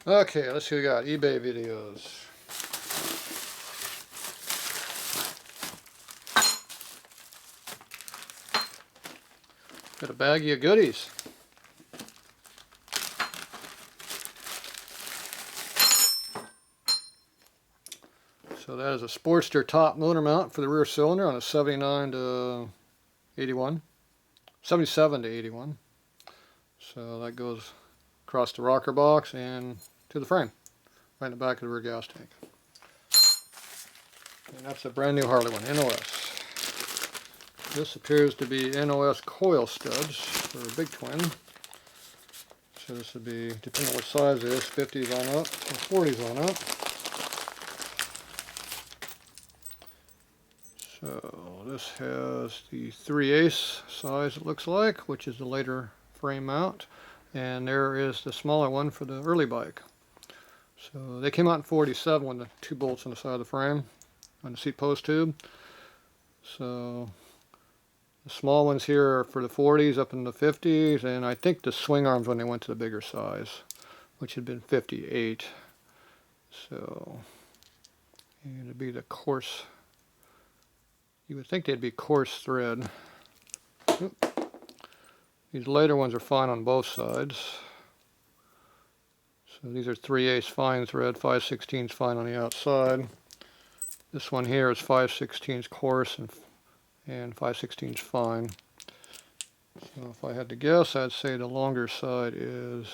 Okay, let's see what we got. eBay videos. Got a baggie of goodies. So that is a Sportster top motor mount for the rear cylinder on a 79 to 81. 77 to 81. So that goes across the rocker box and to the frame, right in the back of the rear gas tank. And that's a brand new Harley one, NOS. This appears to be NOS coil studs for a big twin. So this would be, depending on what size it is, 50s on up or 40s on up. So this has the 3/8 size, it looks like, which is the later frame mount. And there is the smaller one for the early bike. So they came out in 47 with the 2 bolts on the side of the frame on the seat post tube. So the small ones here are for the 40s up in the 50s, and I think the swing arms when they went to the bigger size, which had been 58. So it'd be the coarse. You would think they'd be coarse thread. Oop. These later ones are fine on both sides. So these are 3/8 fine thread, 5/16 fine on the outside. This one here is 5/16 coarse and 5/16 fine. So if I had to guess, I'd say the longer side is,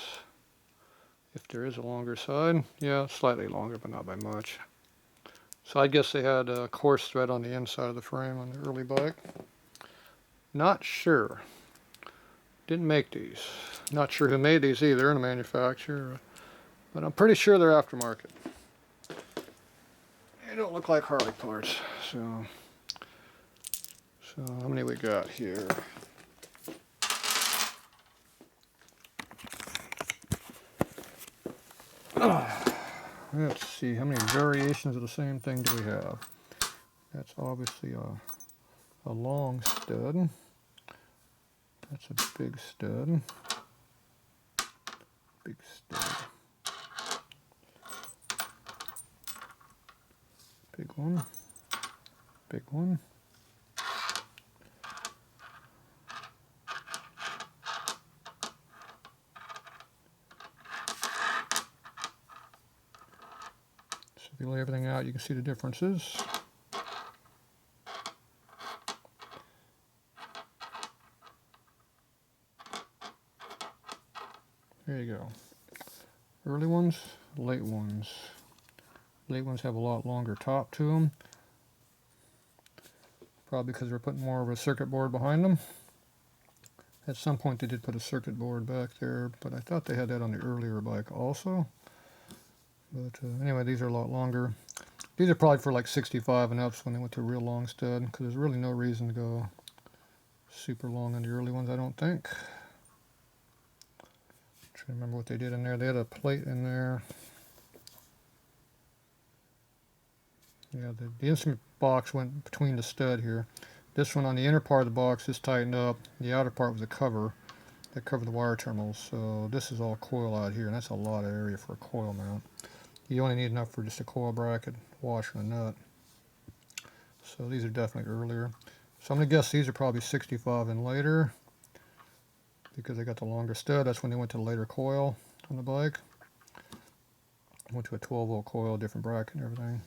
if there is a longer side, yeah, slightly longer, but not by much. So I guess they had a coarse thread on the inside of the frame on the early bike. Not sure. Didn't make these. Not sure who made these either in the manufacturer, but I'm pretty sure they're aftermarket. They don't look like Harley parts. So how many we got here? Let's see, how many variations of the same thing do we have? That's obviously a long stud. That's a big stud. Big stud. Big one. Big one. So if you lay everything out, you can see the differences. There you go. Early ones, late ones. Late ones have a lot longer top to them. Probably because they're putting more of a circuit board behind them. At some point they did put a circuit board back there, but I thought they had that on the earlier bike also. But anyway, these are a lot longer. These are probably for like 65 and ups when they went to a real long stud, because there's really no reason to go super long on the early ones, I don't think. I'm trying to remember what they did in there. They had a plate in there. Yeah, the instrument box went between the stud here. This one on the inner part of the box is tightened up. The outer part was a cover that covered the wire terminals. So this is all coil out here, and that's a lot of area for a coil mount. You only need enough for just a coil bracket, washer, and nut. So these are definitely earlier. So I'm going to guess these are probably 65 and later, because they got the longer stud. That's when they went to the later coil on the bike. Went to a 12-volt coil, different bracket and everything.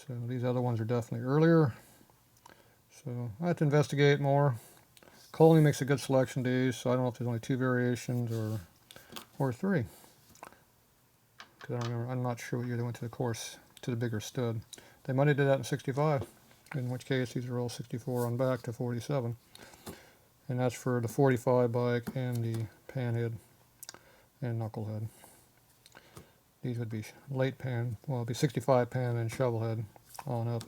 So these other ones are definitely earlier. So I have to investigate more. Coley makes a good selection of these, so I don't know if there's only 2 variations or 3. Because I don't remember, I'm not sure what year they went to the bigger stud. They might have did that in 65, in which case these are all 64 on back to 47. And that's for the 45 bike and the panhead and knucklehead. These would be late pan, well, it'd be 65 pan and shovelhead on up.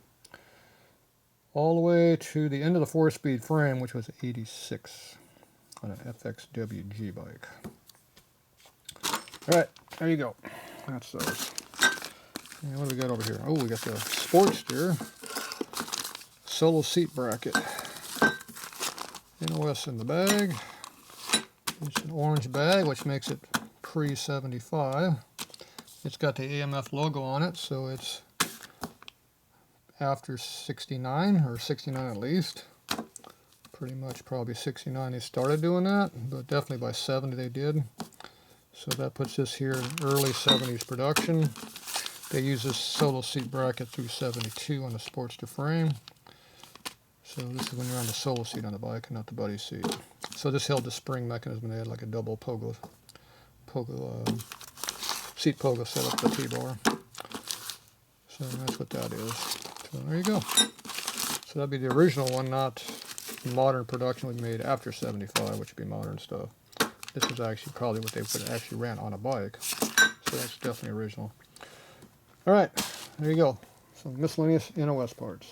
All the way to the end of the 4-speed frame, which was 86 on an FXWG bike. Alright, there you go. That's those. And what do we got over here? Oh, we got the Sportster solo seat bracket. NOS in the bag. It's an orange bag, which makes it pre-75. It's got the AMF logo on it, so it's after 69, or 69 at least. Pretty much probably 69 they started doing that, but definitely by 70 they did. So that puts this here in early 70s production. They use this solo seat bracket through 72 on the Sportster frame. So this is when you're on the solo seat on the bike and not the buddy seat. So this held the spring mechanism. They had like a double seat pogo set up the T-bar. So that's what that is. So there you go. So that'd be the original one, not modern production we made after 75, which would be modern stuff. This is actually probably what they would actually ran on a bike. So that's definitely original. All right, there you go. Some miscellaneous NOS parts.